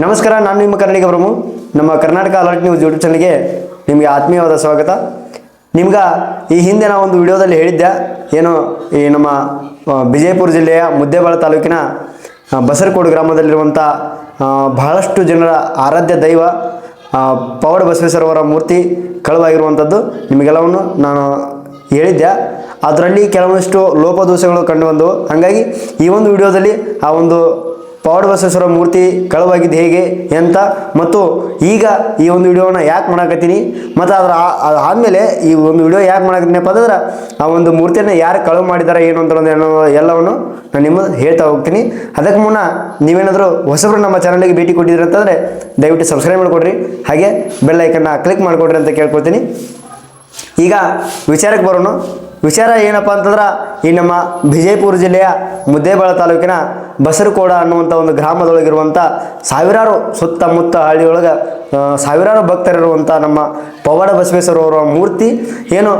ನಮಸ್ಕಾರ, ನಾನು ನಿಮ್ಮ ಕನ್ನಡಿಗ ಬ್ರಹ್ಮು. ನಮ್ಮ ಕರ್ನಾಟಕ ಅಲರ್ಟ್ ನ್ಯೂಸ್ ಯೂಟ್ಯೂಬ್ ಚಾನಲ್ಗೆ ನಿಮಗೆ ಆತ್ಮೀಯವಾದ ಸ್ವಾಗತ. ನಿಮ್ಗೆ ಈ ಹಿಂದೆ ನಾವು ಒಂದು ವಿಡಿಯೋದಲ್ಲಿ ಹೇಳಿದ್ದೆ, ಏನು ಈ ನಮ್ಮ ವಿಜಯಪುರ ಜಿಲ್ಲೆಯ ಮುದ್ದೇಬಿಹಾಳ ತಾಲೂಕಿನ ಬಸರಕೋಡು ಗ್ರಾಮದಲ್ಲಿರುವಂಥ ಬಹಳಷ್ಟು ಜನರ ಆರಾಧ್ಯ ದೈವ ಪವಾಡ ಬಸವೇಶ್ವರವರ ಮೂರ್ತಿ ಕಳುವಾಗಿರುವಂಥದ್ದು ನಿಮಗೆಲ್ಲವನ್ನು ನಾನು ಹೇಳಿದ್ದೆ. ಅದರಲ್ಲಿ ಕೆಲವೊಂದಿಷ್ಟು ಲೋಪದೋಷಗಳು ಕಂಡು ಬಂದವು. ಹಾಗಾಗಿ ಈ ಒಂದು ವಿಡಿಯೋದಲ್ಲಿ ಆ ಒಂದು ಪವಾಡ ಬಸವೇಶ್ವರ ಮೂರ್ತಿ ಕಳುವಾಗಿದ್ದು ಹೇಗೆ ಅಂತ, ಮತ್ತು ಈಗ ಈ ಒಂದು ವಿಡಿಯೋನ ಯಾಕೆ ಮಾಡಕತ್ತೀನಿ, ಮತ್ತು ಆದಮೇಲೆ ಈ ಒಂದು ವಿಡಿಯೋ ಯಾಕೆ ಮಾಡಕತ್ತೀನಪ್ಪ ಅಂದ್ರೆ ಆ ಒಂದು ಮೂರ್ತಿಯನ್ನು ಯಾರು ಕಳುವು ಮಾಡಿದ್ದಾರೆ ಏನು ಅಂತ ಎಲ್ಲವನ್ನು ನಾನು ನಿಮಗೆ ಹೇಳ್ತಾ ಹೋಗ್ತೀನಿ. ಅದಕ್ಕೆ ಮುನ್ನ ನೀವೇನಾದರೂ ಹೊಸಬ್ರು ನಮ್ಮ ಚಾನಲ್ಗೆ ಭೇಟಿ ಕೊಟ್ಟಿದ್ದೀರಿ ಅಂತಂದರೆ ದಯವಿಟ್ಟು ಸಬ್ಸ್ಕ್ರೈಬ್ ಮಾಡಿಕೊಡ್ರಿ, ಹಾಗೆ ಬೆಲ್ ಐಕನ್ನ ಕ್ಲಿಕ್ ಮಾಡಿಕೊಡ್ರಿ ಅಂತ ಕೇಳ್ಕೊಳ್ತೀನಿ. ಈಗ ವಿಚಾರಕ್ಕೆ ಬರೋಣ. ವಿಚಾರ ಏನಪ್ಪ ಅಂತಂದ್ರೆ, ಈ ನಮ್ಮ ವಿಜಯಪುರ ಜಿಲ್ಲೆಯ ಮುದ್ದೇಬಿಹಾಳ ತಾಲೂಕಿನ ಬಸರಕೋಡ ಅನ್ನುವಂಥ ಒಂದು ಗ್ರಾಮದೊಳಗಿರುವಂಥ ಸಾವಿರಾರು ಸುತ್ತಮುತ್ತ ಹಳ್ಳಿಯೊಳಗೆ ಸಾವಿರಾರು ಭಕ್ತರಿರುವಂಥ ನಮ್ಮ ಪವಾಡ ಬಸವೇಶ್ವರವರ ಮೂರ್ತಿ ಏನು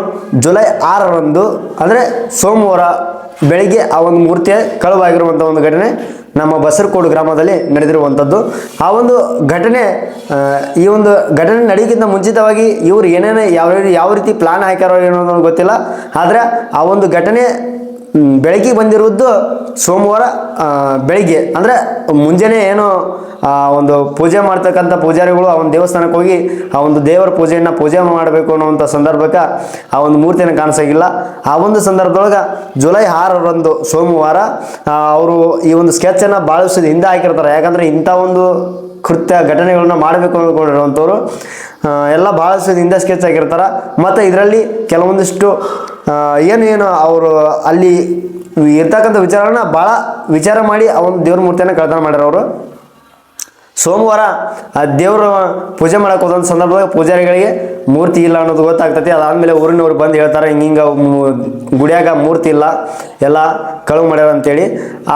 ಜುಲೈ 6ರಂದು ಅಂದರೆ ಸೋಮವಾರ ಬೆಳಿಗ್ಗೆ ಆ ಒಂದು ಮೂರ್ತಿಯ ಕಳುವಾಗಿರುವಂಥ ಒಂದು ಘಟನೆ ನಮ್ಮ ಬಸರಕೋಡು ಗ್ರಾಮದಲ್ಲಿ ನಡೆದಿರುವಂಥದ್ದು. ಆ ಒಂದು ಘಟನೆ ಈ ಒಂದು ಘಟನೆ ನಡೆಯೋಕ್ಕಿಂತ ಮುಂಚಿತವಾಗಿ ಇವರು ಏನೇನು ಯಾವ ರೀತಿ ಪ್ಲಾನ್ ಹಾಕ್ಯಾರೋ ಏನೋ ಗೊತ್ತಿಲ್ಲ. ಆದರೆ ಆ ಒಂದು ಘಟನೆ ಬೆಳಗ್ಗೆ ಬಂದಿರುವುದು ಸೋಮವಾರ ಬೆಳಿಗ್ಗೆ, ಅಂದರೆ ಮುಂಜಾನೆ ಏನು ಒಂದು ಪೂಜೆ ಮಾಡ್ತಕ್ಕಂಥ ಪೂಜಾರಿಗಳು ಆ ಒಂದು ದೇವಸ್ಥಾನಕ್ಕೆ ಹೋಗಿ ಆ ಒಂದು ದೇವರ ಪೂಜೆ ಮಾಡಬೇಕು ಅನ್ನುವಂಥ ಸಂದರ್ಭಕ್ಕೆ ಆ ಒಂದು ಮೂರ್ತಿಯನ್ನು ಕಾಣಿಸೋಗಿಲ್ಲ. ಆ ಒಂದು ಸಂದರ್ಭದೊಳಗೆ ಜುಲೈ 6ರಂದು ಸೋಮವಾರ ಅವರು ಈ ಒಂದು ಸ್ಕೆಚನ್ನು ಭಾಳ ವರ್ಷದ ಹಿಂದೆ ಹಾಕಿರ್ತಾರೆ. ಯಾಕಂದರೆ ಇಂಥ ಒಂದು ಘಟನೆಗಳನ್ನ ಮಾಡಬೇಕು ಅಂದ್ಕೊಂಡಿರುವಂಥವ್ರು ಎಲ್ಲ ಭಾಳ ವರ್ಷದ ಹಿಂದೆ ಸ್ಕೆಚ್ ಹಾಕಿರ್ತಾರೆ. ಮತ್ತು ಇದರಲ್ಲಿ ಕೆಲವೊಂದಿಷ್ಟು ಏನು ಅವರು ಅಲ್ಲಿ ಇರ್ತಕ್ಕಂಥ ವಿಚಾರಗಳನ್ನ ಭಾಳ ವಿಚಾರ ಮಾಡಿ ಆ ಒಂದು ದೇವ್ರ ಮೂರ್ತಿಯನ್ನು ಕಳ್ತನ ಮಾಡ್ಯಾರ ಅವರು. ಸೋಮವಾರ ಆ ದೇವರು ಪೂಜೆ ಮಾಡೋಕೆ ಹೋದಂಥ ಸಂದರ್ಭದಾಗ ಪೂಜಾರಿಗಳಿಗೆ ಮೂರ್ತಿ ಇಲ್ಲ ಅನ್ನೋದು ಗೊತ್ತಾಗ್ತೈತಿ. ಅದಾದಮೇಲೆ ಊರಿನವ್ರು ಬಂದು ಹೇಳ್ತಾರೆ, ಹಿಂಗೆ ಗುಡಿಯಾಗ ಮೂರ್ತಿ ಇಲ್ಲ, ಎಲ್ಲ ಕಳುವು ಮಾಡ್ಯಾರ ಅಂತೇಳಿ.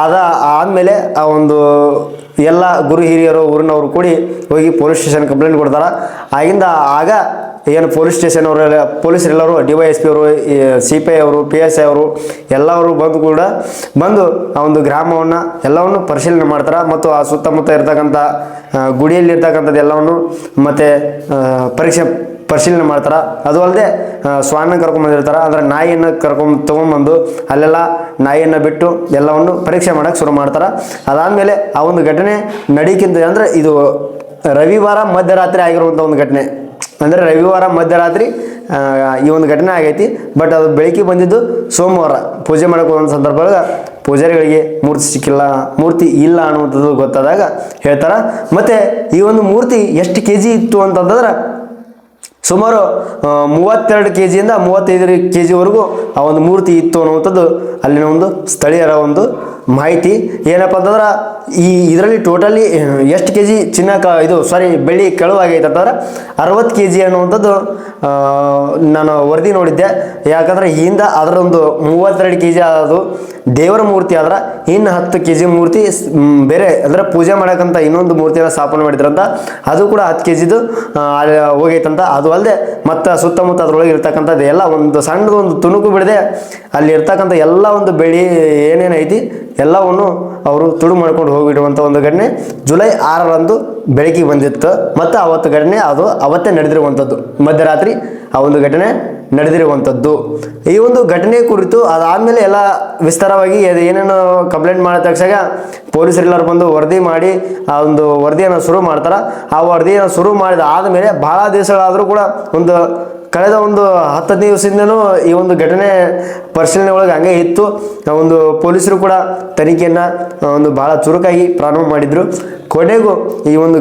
ಆದಮೇಲೆ ಆ ಒಂದು ಎಲ್ಲ ಗುರು ಹಿರಿಯರು ಊರಿನವರು ಕೂಡಿ ಹೋಗಿ ಪೊಲೀಸ್ ಸ್ಟೇಷನ್ ಕಂಪ್ಲೇಂಟ್ ಕೊಡ್ತಾರೆ. ಆಗ ಏನು ಪೊಲೀಸ್ ಸ್ಟೇಷನ್ ಅವರು ಪೊಲೀಸರೆಲ್ಲರೂ DYSP ಅವರು, CPI ಅವರು, PSI ಅವರು ಎಲ್ಲರೂ ಬಂದು ಆ ಒಂದು ಗ್ರಾಮವನ್ನು ಎಲ್ಲವನ್ನು ಪರಿಶೀಲನೆ ಮಾಡ್ತಾರೆ. ಮತ್ತು ಆ ಸುತ್ತಮುತ್ತ ಇರ್ತಕ್ಕಂಥ ಗುಡಿಯಲ್ಲಿ ಇರ್ತಕ್ಕಂಥದ್ದು ಎಲ್ಲವನ್ನು ಮತ್ತು ಪರಿಶೀಲನೆ ಮಾಡ್ತಾರೆ. ಅದು ಅಲ್ಲದೆ ಶ್ವಾನ ಕರ್ಕೊಂಬಂದಿರ್ತಾರೆ, ಅಂದರೆ ನಾಯಿಯನ್ನು ತೊಗೊಂಬಂದು ಅಲ್ಲೆಲ್ಲ ನಾಯಿಯನ್ನು ಬಿಟ್ಟು ಎಲ್ಲವನ್ನು ಪರೀಕ್ಷೆ ಮಾಡೋಕ್ಕೆ ಶುರು ಮಾಡ್ತಾರೆ. ಅದಾದಮೇಲೆ ಆ ಒಂದು ಘಟನೆ ನಡೀಕ್ಕಿಂತ ಅಂದರೆ ಇದು ರವಿವಾರ ಮಧ್ಯರಾತ್ರಿ ಆಗಿರುವಂಥ ಒಂದು ಘಟನೆ, ಅಂದರೆ ರವಿವಾರ ಮಧ್ಯರಾತ್ರಿ ಈ ಒಂದು ಘಟನೆ ಆಗೈತಿ. ಬಟ್ ಅದು ಬೆಳಗ್ಗೆ ಬಂದಿದ್ದು ಸೋಮವಾರ ಪೂಜೆ ಮಾಡೋಕೆ ಹೋದ ಸಂದರ್ಭದಾಗ ಪೂಜಾರಿಗಳಿಗೆ ಮೂರ್ತಿ ಇಲ್ಲ ಅನ್ನುವಂಥದ್ದು ಗೊತ್ತಾದಾಗ ಹೇಳ್ತಾರೆ. ಮತ್ತು ಈ ಒಂದು ಮೂರ್ತಿ ಎಷ್ಟು kg ಇತ್ತು ಅಂತಂದ್ರೆ ಸುಮಾರು 32 kgಯಿಂದ 35 kgವರೆಗೂ ಆ ಒಂದು ಮೂರ್ತಿ ಇತ್ತು ಅನ್ನುವಂಥದ್ದು ಅಲ್ಲಿನ ಒಂದು ಸ್ಥಳೀಯರ ಒಂದು ಮಾಹಿತಿ. ಏನಪ್ಪ ಅಂತಂದ್ರೆ ಇದರಲ್ಲಿ ಟೋಟಲಿ ಎಷ್ಟು kg ಬೆಳ್ಳಿ ಕಳುವಾಗೈತೆ ಅಂತಂದ್ರೆ 60 kg ಅನ್ನುವಂಥದ್ದು ನಾನು ವರದಿ ನೋಡಿದ್ದೆ. ಯಾಕಂದರೆ ಹಿಂದೆ ಅದರೊಂದು 32 kg ಅದು ದೇವರ ಮೂರ್ತಿ ಆದ್ರೆ ಇನ್ನು 10 kg ಮೂರ್ತಿ ಬೇರೆ ಅಂದರೆ ಪೂಜೆ ಮಾಡೋಕ್ಕಂತ ಇನ್ನೊಂದು ಮೂರ್ತಿಯನ್ನು ಸ್ಥಾಪನೆ ಮಾಡಿದ್ರಂತ, ಅದು ಕೂಡ 10 kgದು ಹೋಗೈತಂತ. ಅದು ಅಲ್ಲದೆ ಮತ್ತು ಸುತ್ತಮುತ್ತ ಅದರೊಳಗೆ ಇರ್ತಕ್ಕಂಥದ್ದು ಎಲ್ಲ ಒಂದು ಸಣ್ಣದೊಂದು ತುಣುಕು ಬಿಡದೆ ಅಲ್ಲಿ ಇರ್ತಕ್ಕಂಥ ಎಲ್ಲ ಒಂದು ಬೆಳ್ಳಿ ಏನೇನೈತಿ ಎಲ್ಲವನ್ನು ಅವರು ತುಡು ಮಾಡ್ಕೊಂಡು ಹೋಗಿಡುವಂಥ ಒಂದು ಘಟನೆ ಜುಲೈ 6ರಂದು ಬೆಳಗ್ಗೆ ಬಂದಿತ್ತು. ಮತ್ತು ಅವತ್ತು ಘಟನೆ ಅದು ಅವತ್ತೇ ನಡೆದಿರುವಂಥದ್ದು, ಮಧ್ಯರಾತ್ರಿ ಆ ಒಂದು ಘಟನೆ ನಡೆದಿರುವಂಥದ್ದು. ಈ ಒಂದು ಘಟನೆ ಕುರಿತು ಅದಾದಮೇಲೆ ಎಲ್ಲ ವಿಸ್ತಾರವಾಗಿ ಏನೇನು ಕಂಪ್ಲೇಂಟ್ ಮಾಡಿದ ತಕ್ಷಣ ಪೊಲೀಸರೆಲ್ಲರೂ ಬಂದು ವರದಿ ಮಾಡಿ ಆ ಒಂದು ವರದಿಯನ್ನು ಶುರು ಮಾಡ್ತಾರೆ. ಆ ವರದಿಯನ್ನು ಶುರು ಮಾಡಿದ ಆದಮೇಲೆ ಭಾಳ ದಿವಸಗಳಾದರೂ ಕೂಡ ಕಳೆದ ಒಂದು 10 ದಿವಸದಿಂದನೂ ಈ ಒಂದು ಘಟನೆ ಪರಿಶೀಲನೆ ಒಳಗೆ ಹಂಗೆ ಇತ್ತು. ಒಂದು ಪೊಲೀಸರು ಕೂಡ ತನಿಖೆಯನ್ನು ಒಂದು ಭಾಳ ಚುರುಕಾಗಿ ಪ್ರಾರಂಭ ಮಾಡಿದರು. ಕೊನೆಗೂ ಈ ಒಂದು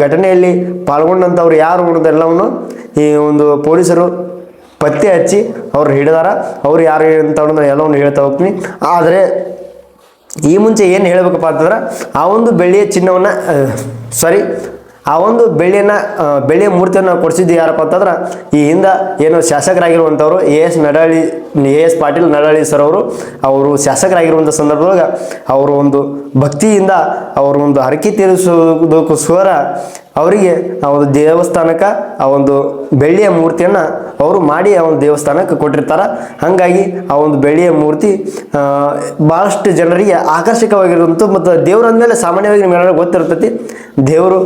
ಘಟನೆಯಲ್ಲಿ ಪಾಲ್ಗೊಂಡಂಥವ್ರು ಯಾರು ಅನ್ನೋದೆಲ್ಲವನ್ನು ಈ ಒಂದು ಪೊಲೀಸರು ಪತ್ತೆ ಹಚ್ಚಿ ಅವ್ರು ಹಿಡಿದಾರ. ಅವ್ರು ಯಾರು ಅಂತ ಎಲ್ಲವನ್ನು ಹೇಳ್ತಾ ಹೋಗ್ತೀನಿ. ಆದರೆ ಈ ಮುಂಚೆ ಏನು ಹೇಳಬೇಕಪ್ಪ ಅಂತಂದ್ರೆ, ಆ ಒಂದು ಬೆಳ್ಳಿಯ ಮೂರ್ತಿಯನ್ನು ಕೊಡಿಸಿದ್ದು ಯಾರಪ್ಪ ಅಂತಂದ್ರೆ ಈ ಹಿಂದೆ ಏನು ಶಾಸಕರಾಗಿರುವಂಥವ್ರು AS Nadahalli S Patil Nalahalli sir ಅವರು ಶಾಸಕರಾಗಿರುವಂಥ ಸಂದರ್ಭದೊಳಗೆ ಅವರು ಒಂದು ಭಕ್ತಿಯಿಂದ ಅವರು ಒಂದು ಹರಕೆ ತೀರಿಸೋದಕ್ಕೋಸ್ಕರ ಅವರಿಗೆ ಆ ಒಂದು ದೇವಸ್ಥಾನಕ್ಕೆ ಆ ಒಂದು ಬೆಳ್ಳಿಯ ಮೂರ್ತಿಯನ್ನು ಅವರು ಮಾಡಿ ಆ ಒಂದು ದೇವಸ್ಥಾನಕ್ಕೆ ಕೊಟ್ಟಿರ್ತಾರೆ. ಹಾಗಾಗಿ ಆ ಒಂದು ಬೆಳ್ಳಿಯ ಮೂರ್ತಿ ಭಾಳಷ್ಟು ಜನರಿಗೆ ಆಕರ್ಷಕವಾಗಿರುವಂಥ ಮತ್ತು ದೇವ್ರ ಅಂದಮೇಲೆ ಸಾಮಾನ್ಯವಾಗಿ ನಿಮ್ಗೆಲ್ಲರಿಗೂ ಗೊತ್ತಿರ್ತೈತಿ ದೇವರು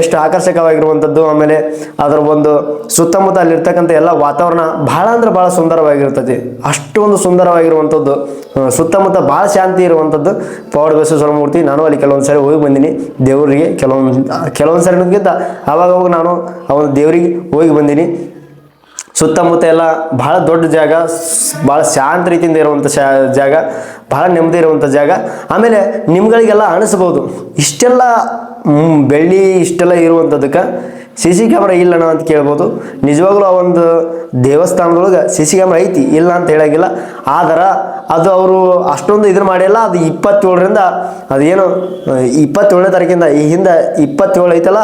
ಎಷ್ಟು ಆಕರ್ಷಕವಾಗಿರುವಂಥದ್ದು. ಆಮೇಲೆ ಅದರ ಒಂದು ಸುತ್ತಮುತ್ತ ಅಲ್ಲಿರ್ತಕ್ಕಂಥ ಎಲ್ಲ ವಾತಾವರಣ ಭಾಳ ಅಂದ್ರೆ ಭಾಳ ಸುಂದರವಾಗಿರ್ತೈತಿ. ಅಷ್ಟೊಂದು ಸುಂದರವಾಗಿರುವಂಥದ್ದು, ಸುತ್ತಮುತ್ತ ಭಾಳ ಶಾಂತಿ ಇರುವಂಥದ್ದು ಪವಾಡ ಬಸವೇಶ್ವರ ಮೂರ್ತಿ. ನಾನು ಅಲ್ಲಿ ಕೆಲವೊಂದು ಸರಿ ಹೋಗಿ ಬಂದೀನಿ ದೇವರಿಗೆ, ಕೆಲವೊಂದು ಸರಿಗಿಂತ ಆವಾಗ ನಾನು ಆ ಒಂದು ದೇವರಿಗೆ ಹೋಗಿ ಬಂದೀನಿ. ಸುತ್ತಮುತ್ತ ಎಲ್ಲ ಭಾಳ ದೊಡ್ಡ ಜಾಗ, ಭಾಳ ಶಾಂತ ರೀತಿಯಿಂದ ಇರುವಂಥ ಜಾಗ, ಭಾಳ ನೆಮ್ಮದಿ ಇರುವಂಥ ಜಾಗ. ಆಮೇಲೆ ನಿಮ್ಗಳಿಗೆಲ್ಲ ಅನಿಸ್ಬೋದು ಇಷ್ಟೆಲ್ಲ ಬೆಳ್ಳಿ ಇಷ್ಟೆಲ್ಲ ಇರುವಂಥದ್ದಕ್ಕೆ CC ಕ್ಯಾಮ್ರಾ ಇಲ್ಲಣ್ಣ ಅಂತ ಕೇಳ್ಬೋದು. ನಿಜವಾಗ್ಲೂ ಆ ಒಂದು ದೇವಸ್ಥಾನದೊಳಗೆ CC ಕ್ಯಾಮ್ರಾ ಐತಿ, ಇಲ್ಲ ಅಂತ ಹೇಳೋಂಗಿಲ್ಲ. ಆದ್ರೆ ಅದು ಅವರು ಅಷ್ಟೊಂದು ಇದ್ರ ಮಾಡಿಲ್ಲ. ಅದು 27ರಿಂದ ಅದೇನು 27ನೇ ತಾರೀಕಿಂದ ಈ ಹಿಂದೆ 27 ಐತಲ್ಲ,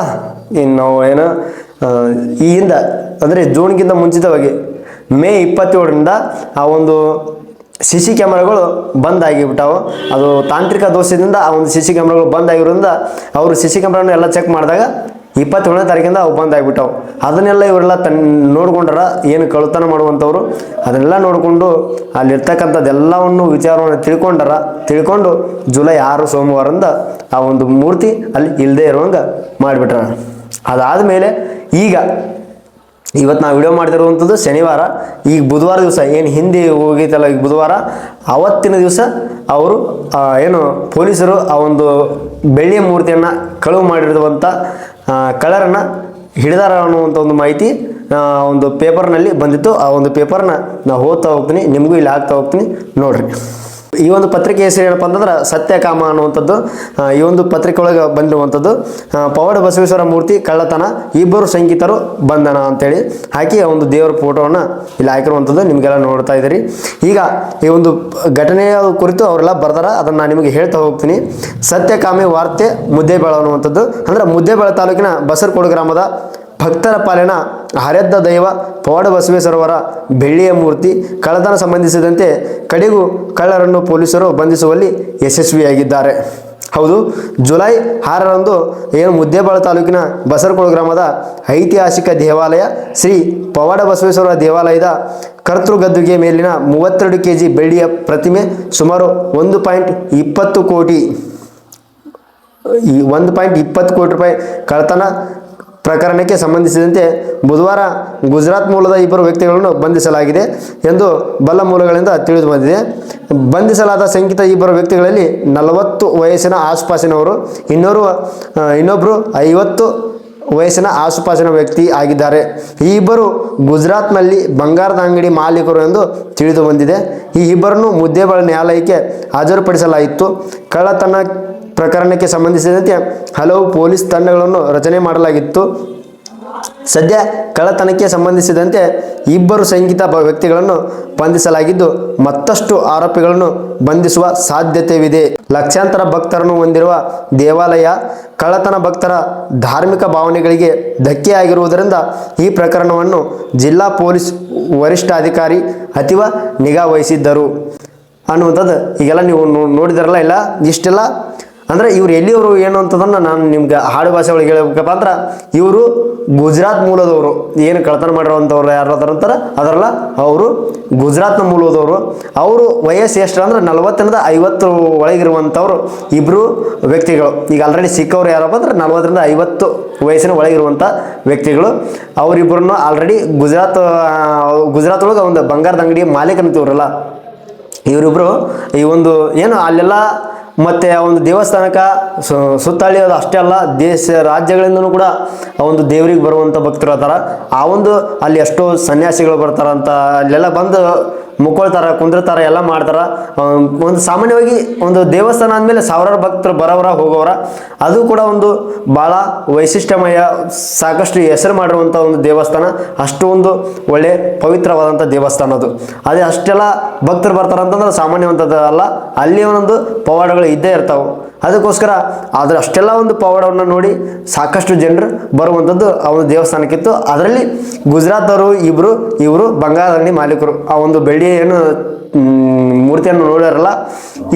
ಇನ್ನು ಏನು ಈ ಹಿಂದೆ ಅಂದರೆ ಜೂನ್ಗಿಂತ ಮುಂಚಿತವಾಗಿ ಮೇ 27ರಿಂದ ಆ ಒಂದು CC ಕ್ಯಾಮ್ರಾಗಳು ಬಂದಾಗಿಬಿಟ್ಟಾವು. ಅದು ತಾಂತ್ರಿಕ ದೋಷದಿಂದ ಆ ಒಂದು CC ಕ್ಯಾಮ್ರಾಗಳು ಬಂದಾಗಿರೋದ್ರಿಂದ ಅವರು CC ಕ್ಯಾಮ್ರಾನ ಎಲ್ಲ ಚೆಕ್ ಮಾಡಿದಾಗ 27ನೇ ತಾರೀಕಿಂದ ಅವು ಬಂದಾಗಿಬಿಟ್ಟವು. ಅದನ್ನೆಲ್ಲ ಇವರೆಲ್ಲ ನೋಡ್ಕೊಂಡಾರ, ಏನು ಕಳ್ತನ ಮಾಡುವಂಥವ್ರು ಅದನ್ನೆಲ್ಲ ನೋಡಿಕೊಂಡು ಅಲ್ಲಿರ್ತಕ್ಕಂಥದ್ದೆಲ್ಲವನ್ನು ವಿಚಾರವನ್ನು ತಿಳ್ಕೊಂಡು ಜುಲೈ 6 ಸೋಮವಾರದಿಂದ ಆ ಒಂದು ಮೂರ್ತಿ ಅಲ್ಲಿ ಇಲ್ಲದೆ ಇರುವಂಗೆ ಮಾಡಿಬಿಟ್ರ. ಅದಾದಮೇಲೆ ಈಗ ಇವತ್ತು ನಾವು ವಿಡಿಯೋ ಮಾಡ್ತಿರುವಂಥದ್ದು ಶನಿವಾರ. ಈಗ ಬುಧವಾರ ದಿವಸ ಏನು ಹಿಂದೆ ಹೋಗೈತಲ್ಲ, ಈಗ ಬುಧವಾರ ಅವತ್ತಿನ ದಿವಸ ಅವರು ಏನು ಪೊಲೀಸರು ಆ ಒಂದು ಬೆಳ್ಳಿಯ ಮೂರ್ತಿಯನ್ನು ಕಳುವು ಮಾಡಿರುವಂಥ ಕಳ್ಳರನ್ನು ಹಿಡಿದಾರ ಅನ್ನುವಂಥ ಒಂದು ಮಾಹಿತಿ ಒಂದು ಪೇಪರ್ನಲ್ಲಿ ಬಂದಿತ್ತು. ಆ ಒಂದು ಪೇಪರ್ನ ನಾವು ಓದ್ತಾ ಹೋಗ್ತೀನಿ, ನಿಮಗೂ ಇಲ್ಲಿ ಹಾಕ್ತಾ ಹೋಗ್ತೀನಿ ನೋಡ್ರಿ. ಈ ಒಂದು ಪತ್ರಿಕೆ ಹೆಸರು ಏನಪ್ಪ ಅಂತಂದ್ರೆ ಸತ್ಯಕಾಮ ಅನ್ನುವಂಥದ್ದು. ಈ ಒಂದು ಪತ್ರಿಕೆ ಒಳಗೆ ಬಂದಿರುವಂಥದ್ದು ಪವಾಡ ಬಸವೇಶ್ವರ ಮೂರ್ತಿ ಕಳ್ಳತನ, ಇಬ್ಬರು ಶಂಕಿತರು ಬಂಧನ ಅಂತೇಳಿ ಹಾಕಿ ಆ ಒಂದು ದೇವರ ಫೋಟೋವನ್ನು ಇಲ್ಲಿ ಹಾಕಿರುವಂಥದ್ದು ನಿಮಗೆಲ್ಲ ನೋಡ್ತಾ ಇದ್ದೀರಿ. ಈಗ ಈ ಒಂದು ಘಟನೆಯ ಕುರಿತು ಅವರೆಲ್ಲ ಬರ್ದಾರ, ಅದನ್ನು ನಾನು ನಿಮಗೆ ಹೇಳ್ತಾ ಹೋಗ್ತೀನಿ. ಸತ್ಯಕಾಮಿ ವಾರ್ತೆ ಮುದ್ದೇಬೇಳ ಅನ್ನುವಂಥದ್ದು ಅಂದರೆ ಮುದ್ದೇಬೇಳ ತಾಲೂಕಿನ ಬಸರಕೋಡು ಗ್ರಾಮದ ಭಕ್ತರ ಪಾಲಿನ ಹರೆದ್ದ ದೈವ ಪವಾಡ ಬಸವೇಶ್ವರವರ ಬೆಳ್ಳಿಯ ಮೂರ್ತಿ ಕಳ್ಳತನ ಸಂಬಂಧಿಸಿದಂತೆ ಕಡೆಗೂ ಕಳ್ಳರನ್ನು ಪೊಲೀಸರು ಬಂಧಿಸುವಲ್ಲಿ ಯಶಸ್ವಿಯಾಗಿದ್ದಾರೆ. ಹೌದು, ಜುಲೈ 6ರಂದು ಏನು ಮುದ್ದೇಬೇಳ ತಾಲೂಕಿನ ಬಸರಕೋಡು ಗ್ರಾಮದ ಐತಿಹಾಸಿಕ ದೇವಾಲಯ ಶ್ರೀ ಪವಾಡ ಬಸವೇಶ್ವರ ದೇವಾಲಯದ ಕರ್ತೃಗದ್ದುಗೆ ಮೇಲಿನ 32 kg ಬೆಳ್ಳಿಯ ಪ್ರತಿಮೆ ಸುಮಾರು 1.20 ಕೋಟಿ ರೂಪಾಯಿ ಕಳ್ಳತನ ಪ್ರಕರಣಕ್ಕೆ ಸಂಬಂಧಿಸಿದಂತೆ ಬುಧವಾರ ಗುಜರಾತ್ ಮೂಲದ ಇಬ್ಬರು ವ್ಯಕ್ತಿಗಳನ್ನು ಬಂಧಿಸಲಾಗಿದೆ ಎಂದು ಬಲ್ಲ ಮೂಲಗಳಿಂದ ತಿಳಿದು ಬಂದಿದೆ. ಬಂಧಿಸಲಾದ ಶಂಕಿತ ಇಬ್ಬರು ವ್ಯಕ್ತಿಗಳಲ್ಲಿ 40 ವಯಸ್ಸಿನ ಆಸುಪಾಸಿನವರು, ಇನ್ನೊಬ್ಬರು 50 ವಯಸ್ಸಿನ ಆಸುಪಾಸಿನ ವ್ಯಕ್ತಿ ಆಗಿದ್ದಾರೆ. ಈ ಇಬ್ಬರು ಗುಜರಾತ್ನಲ್ಲಿ ಬಂಗಾರದ ಅಂಗಡಿ ಮಾಲೀಕರು ಎಂದು ತಿಳಿದು ಬಂದಿದೆ. ಈ ಇಬ್ಬರನ್ನು ಮುದ್ದೇಬೇಳ ನ್ಯಾಯಾಲಯಕ್ಕೆ ಹಾಜರುಪಡಿಸಲಾಯಿತು. ಕಳ್ಳತನ ಪ್ರಕರಣಕ್ಕೆ ಸಂಬಂಧಿಸಿದಂತೆ ಹಲವು ಪೊಲೀಸ್ ತಂಡಗಳನ್ನು ರಚನೆ ಮಾಡಲಾಗಿತ್ತು. ಸದ್ಯ ಕಳ್ಳತನಕ್ಕೆ ಸಂಬಂಧಿಸಿದಂತೆ ಇಬ್ಬರು ಶಂಕಿತ ವ್ಯಕ್ತಿಗಳನ್ನು ಬಂಧಿಸಲಾಗಿದ್ದು ಮತ್ತಷ್ಟು ಆರೋಪಿಗಳನ್ನು ಬಂಧಿಸುವ ಸಾಧ್ಯತೆಯಿದೆ. ಲಕ್ಷಾಂತರ ಭಕ್ತರನ್ನು ಹೊಂದಿರುವ ದೇವಾಲಯ ಕಳ್ಳತನ ಭಕ್ತರ ಧಾರ್ಮಿಕ ಭಾವನೆಗಳಿಗೆ ಧಕ್ಕೆಯಾಗಿರುವುದರಿಂದ ಈ ಪ್ರಕರಣವನ್ನು ಜಿಲ್ಲಾ ಪೊಲೀಸ್ ವರಿಷ್ಠಾಧಿಕಾರಿ ಅತೀವ ನಿಗಾ ವಹಿಸಿದ್ದರು ಅನ್ನುವಂಥದ್ದು. ಈಗೆಲ್ಲ ನೀವು ನೋಡಿದಾರಲ್ಲ, ಇಲ್ಲ ಇಷ್ಟೆಲ್ಲ ಅಂದರೆ ಇವ್ರು ಎಲ್ಲಿಯವರು ಏನು ಅಂತದನ್ನು ನಾನು ನಿಮ್ಗೆ ಹಾಡು ಭಾಷೆ ಒಳಗೆ ಹೇಳಬೇಕಪ್ಪ ಅಂದ್ರೆ ಇವರು ಗುಜರಾತ್ ಮೂಲದವರು. ಏನು ಕಳ್ಳತನ ಮಾಡಿರೋವಂಥವ್ರು ಯಾರು ಅದಾರಂತಾರೆ ಅದರಲ್ಲ, ಅವರು ಗುಜರಾತ್ನ ಮೂಲದವರು. ಅವರು ವಯಸ್ಸು ಎಷ್ಟು ಅಂದ್ರೆ 40ರಿಂದ 50 ಒಳಗಿರುವಂಥವ್ರು ಇಬ್ಬರು ವ್ಯಕ್ತಿಗಳು. ಈಗ ಆಲ್ರೆಡಿ ಸಿಕ್ಕವ್ರು ಯಾರಪ್ಪ ಅಂದ್ರೆ 40ರಿಂದ 50 ವಯಸ್ಸಿನ ಒಳಗಿರುವಂಥ ವ್ಯಕ್ತಿಗಳು. ಅವರಿಬ್ಬರನ್ನು ಆಲ್ರೆಡಿ ಗುಜರಾತ್ ಒಳಗೆ ಒಂದು ಬಂಗಾರದ ಅಂಗಡಿ ಮಾಲೀಕರಂತಿವ್ರಲ್ಲ, ಇವರಿಬ್ಬರು ಈ ಒಂದು ಏನು ಅಲ್ಲೆಲ್ಲ ಮತ್ತು ಆ ಒಂದು ದೇವಸ್ಥಾನಕ್ಕೆ ಸುತ್ತಳಿಯೋದು ಅಷ್ಟೇ ಅಲ್ಲ, ರಾಜ್ಯಗಳಿಂದನೂ ಕೂಡ ಆ ಒಂದು ದೇವರಿಗೆ ಬರುವಂಥ ಭಕ್ತರು ಅದಾರ. ಆ ಒಂದು ಅಲ್ಲಿ ಎಷ್ಟೋ ಸನ್ಯಾಸಿಗಳು ಬರ್ತಾರಂತ, ಅಲ್ಲೆಲ್ಲ ಬಂದು ಮುಕ್ಕೊಳ್ತಾರೆ, ಕುಂದಿರ್ತಾರೆ, ಎಲ್ಲ ಮಾಡ್ತಾರೆ. ಒಂದು ಸಾಮಾನ್ಯವಾಗಿ ಒಂದು ದೇವಸ್ಥಾನ ಅಂದಮೇಲೆ ಸಾವಿರಾರು ಭಕ್ತರು ಬರೋವರ ಹೋಗೋವರ, ಅದು ಕೂಡ ಒಂದು ಭಾಳ ವೈಶಿಷ್ಟ್ಯಮಯ, ಸಾಕಷ್ಟು ಹೆಸರು ಮಾಡಿರುವಂಥ ಒಂದು ದೇವಸ್ಥಾನ. ಅಷ್ಟು ಒಂದು ಒಳ್ಳೆ ಪವಿತ್ರವಾದಂಥ ದೇವಸ್ಥಾನ ಅದು. ಅದೇ ಅಷ್ಟೆಲ್ಲ ಭಕ್ತರು ಬರ್ತಾರಂತಂದ್ರೆ ಸಾಮಾನ್ಯವಂಥದ್ದು ಅಲ್ಲ, ಅಲ್ಲಿ ಒಂದೊಂದು ಪವಾಡಗಳು ಇದ್ದೇ ಇರ್ತಾವೆ. ಅದಕ್ಕೋಸ್ಕರ ಅದರ ಅಷ್ಟೆಲ್ಲ ಒಂದು ಪವಾಡವನ್ನು ನೋಡಿ ಸಾಕಷ್ಟು ಜನರು ಬರುವಂಥದ್ದು ಆ ಒಂದು ದೇವಸ್ಥಾನಕ್ಕಿತ್ತು. ಅದರಲ್ಲಿ ಗುಜರಾತವರು ಇವರು ಬಂಗಾಳದಂಗಡಿ ಮಾಲೀಕರು ಆ ಒಂದು ಬೆಳ್ಳಿಯ ಏನು ಮೂರ್ತಿಯನ್ನು ನೋಡ್ಯಾರಲ್ಲ,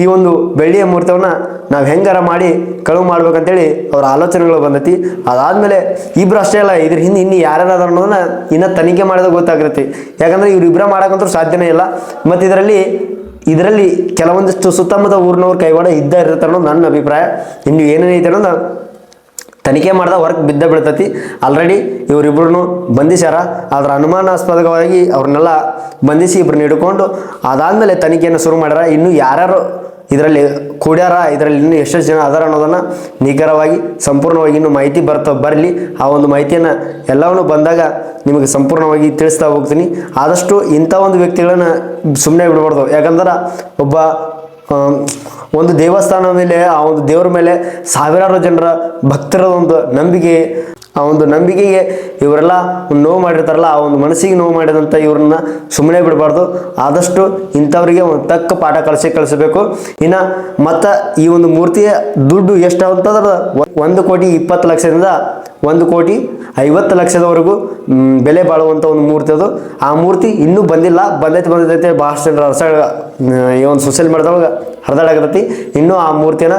ಈ ಒಂದು ಬೆಳ್ಳಿಯ ಮೂರ್ತಿಯನ್ನು ನಾವು ಹೆಂಗಾರ ಮಾಡಿ ಕಳುವು ಮಾಡ್ಬೇಕಂತೇಳಿ ಅವ್ರ ಆಲೋಚನೆಗಳು ಬಂದೈತಿ. ಅದಾದಮೇಲೆ ಇಬ್ರು ಅಷ್ಟೇ ಅಲ್ಲ, ಇದ್ರ ಹಿಂದೆ ಇನ್ನು ಯಾರ್ಯಾರು ಅನ್ನೋದನ್ನ ಇನ್ನೂ ತನಿಖೆ ಮಾಡಿದಾಗ ಗೊತ್ತಾಗ್ತೈತಿ. ಯಾಕಂದರೆ ಇವ್ರಿಬ್ಬರ ಮಾಡೋಕ್ಕಂತೂ ಸಾಧ್ಯನೇ ಇಲ್ಲ. ಮತ್ತು ಇದರಲ್ಲಿ ಕೆಲವೊಂದಿಷ್ಟು ಸುತ್ತಮುತ್ತ ಊರಿನವ್ರ ಕೈವಾಡ ಇರ್ತಾರೆ ಅನ್ನೋದು ನನ್ನ ಅಭಿಪ್ರಾಯ. ಇನ್ನು ಏನೇನೈತೆ ಅನ್ನೋದು ತನಿಖೆ ಮಾಡಿದಾಗ ಹೊರಗೆ ಬೀಳ್ತೈತಿ. ಆಲ್ರೆಡಿ ಇವರಿಬ್ಬರನ್ನು ಬಂಧಿಸ್ಯಾರ. ಅದರ ಅನುಮಾನಾಸ್ಪದವಾಗಿ ಅವ್ರನ್ನೆಲ್ಲ ಬಂಧಿಸಿ ಇಬ್ಬರನ್ನ ಹಿಡ್ಕೊಂಡು ಅದಾದಮೇಲೆ ತನಿಖೆಯನ್ನು ಶುರು ಮಾಡ್ಯಾರ. ಇನ್ನು ಯಾರ್ಯಾರು ಇದರಲ್ಲಿ ಕೂಡ್ಯಾರ, ಇದರಲ್ಲಿ ಇನ್ನೂ ಎಷ್ಟೆಷ್ಟು ಜನ ಅದಾರ ಅನ್ನೋದನ್ನು ನಿಖರವಾಗಿ ಸಂಪೂರ್ಣವಾಗಿ ಇನ್ನೂ ಮಾಹಿತಿ ಬರಲಿ. ಆ ಒಂದು ಮಾಹಿತಿಯನ್ನು ಎಲ್ಲವನ್ನೂ ಬಂದಾಗ ನಿಮಗೆ ಸಂಪೂರ್ಣವಾಗಿ ತಿಳಿಸ್ತಾ ಹೋಗ್ತೀನಿ. ಆದಷ್ಟು ಇಂಥ ಒಂದು ವ್ಯಕ್ತಿಗಳನ್ನು ಸುಮ್ಮನೆ ಬಿಡಬಾರ್ದು. ಯಾಕಂದ್ರೆ ಒಂದು ದೇವಸ್ಥಾನದ ಮೇಲೆ, ಆ ಒಂದು ದೇವರ ಮೇಲೆ ಸಾವಿರಾರು ಜನರ ಭಕ್ತರ ಒಂದು ನಂಬಿಕೆ, ಆ ಒಂದು ನಂಬಿಕೆಗೆ ಇವರೆಲ್ಲ ನೋವು ಮಾಡಿರ್ತಾರಲ್ಲ, ಆ ಒಂದು ಮನಸ್ಸಿಗೆ ನೋವು ಮಾಡಿದಂಥ ಇವ್ರನ್ನ ಸುಮ್ಮನೆ ಬಿಡಬಾರ್ದು. ಆದಷ್ಟು ಇಂಥವ್ರಿಗೆ ಒಂದು ತಕ್ಕ ಪಾಠ ಕಳಿಸಬೇಕು. ಇನ್ನು ಮತ್ತು ಈ ಒಂದು ಮೂರ್ತಿಯ ದುಡ್ಡು ಎಷ್ಟು ಅಂತಂದ್ರೆ 1,20,00,000ದಿಂದ 1,50,00,000ವರೆಗೂ ಬೆಲೆ ಬಾಳುವಂಥ ಒಂದು ಮೂರ್ತಿ ಅದು. ಆ ಮೂರ್ತಿ ಇನ್ನೂ ಬಂದೈತೆ ಭಾಳಷ್ಟು ಜನರ ಈ ಒಂದು ಸೋಷಿಯಲ್ ಮೀಡಿಯಾದೊಳಗೆ ಹರಿದಾಡಾಗತೈತಿ. ಇನ್ನೂ ಆ ಮೂರ್ತಿನ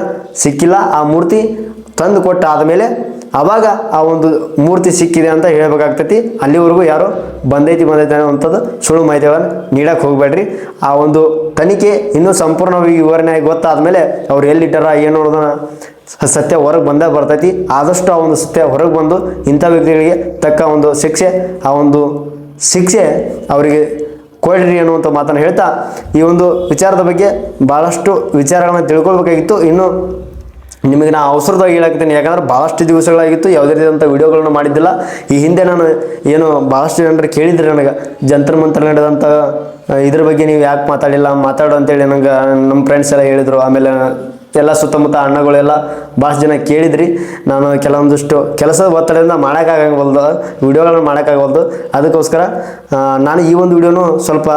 ಸಿಕ್ಕಿಲ್ಲ. ಆ ಮೂರ್ತಿ ತಂದು ಕೊಟ್ಟ ಆದಮೇಲೆ ಆವಾಗ ಆ ಒಂದು ಮೂರ್ತಿ ಸಿಕ್ಕಿದೆ ಅಂತ ಹೇಳಬೇಕಾಗ್ತೈತಿ. ಅಲ್ಲಿವರೆಗೂ ಯಾರು ಬಂದೈತಿ ಅನ್ನೋವಂಥದ್ದು ಸುಳ್ಳು ಮಾಹಿತಿಗಳನ್ನು ನೀಡಕ್ಕೆ ಹೋಗಬೇಡ್ರಿ. ಆ ಒಂದು ತನಿಖೆ ಇನ್ನೂ ಸಂಪೂರ್ಣವಾಗಿ ವಿವರಣೆಯಾಗಿ ಗೊತ್ತಾದಮೇಲೆ ಅವ್ರು ಎಲ್ಲಿಟ್ಟಾರ ಏನು ಅನ್ನೋದನ್ನ ಸತ್ಯ ಹೊರಗೆ ಬರ್ತೈತಿ. ಆದಷ್ಟು ಆ ಒಂದು ಸತ್ಯ ಹೊರಗೆ ಬಂದು ಇಂಥ ವ್ಯಕ್ತಿಗಳಿಗೆ ತಕ್ಕ ಒಂದು ಶಿಕ್ಷೆ ಅವರಿಗೆ ಕೊಡ್ರಿ ಅನ್ನುವಂಥ ಮಾತನ್ನು ಹೇಳ್ತಾ, ಈ ಒಂದು ವಿಚಾರದ ಬಗ್ಗೆ ಭಾಳಷ್ಟು ವಿಚಾರಗಳನ್ನು ತಿಳ್ಕೊಳ್ಬೇಕಾಗಿತ್ತು. ಇನ್ನು ನಿಮಗೆ ನಾನು ಅವಸರವಾಗಿ ಹೇಳಾಕ್ತೀನಿ. ಯಾಕಂದ್ರೆ ಭಾಳಷ್ಟು ದಿವಸಗಳಾಗಿತ್ತು ಯಾವುದೇ ರೀತಿಯಾದಂಥ ವಿಡಿಯೋಗಳನ್ನು ಮಾಡಿದ್ದಿಲ್ಲ. ಈ ಹಿಂದೆ ನಾನು ಭಾಳಷ್ಟು ಜನರು ಕೇಳಿದ್ರಿ ನನಗೆ ಜಂತರ್ ಮಂತ್ರ ನಡೆದಂಥ ಇದ್ರ ಬಗ್ಗೆ ನೀವು ಯಾಕೆ ಮಾತಾಡು ಅಂತೇಳಿ ನಂಗೆ ನಮ್ಮ ಫ್ರೆಂಡ್ಸ್ ಎಲ್ಲ ಹೇಳಿದರು. ಆಮೇಲೆ ಎಲ್ಲ ಸುತ್ತಮುತ್ತ ಅಣ್ಣಗಳೆಲ್ಲ ಭಾಳಷ್ಟು ಜನ ಕೇಳಿದ್ರಿ. ನಾನು ಕೆಲವೊಂದಿಷ್ಟು ಕೆಲಸದ ಒತ್ತಡದಿಂದ ಮಾಡೋಕ್ಕಾಗವಲ್ದು, ವಿಡಿಯೋಗಳನ್ನು ಮಾಡೋಕ್ಕಾಗವಲ್ದು. ಅದಕ್ಕೋಸ್ಕರ ನಾನು ಈ ಒಂದು ವಿಡಿಯೋನು ಸ್ವಲ್ಪ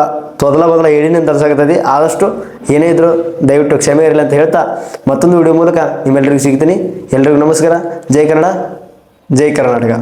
ತೊದಲ ಹೇಳಿನಿ ಅಂತ ಅನ್ಸಾಕತ್ತೈತಿ. ಆದಷ್ಟು ಏನೇ ಇದ್ದರೂ ದಯವಿಟ್ಟು ಕ್ಷಮೆ ಇರಲಿ ಅಂತ ಹೇಳ್ತಾ ಮತ್ತೊಂದು ವಿಡಿಯೋ ಮೂಲಕ ನಿಮ್ಮೆಲ್ಲರಿಗೂ ಸಿಗ್ತೀನಿ. ಎಲ್ರಿಗೂ ನಮಸ್ಕಾರ. ಜೈ ಕನ್ನಡ, ಜೈ ಕರ್ನಾಟಕ.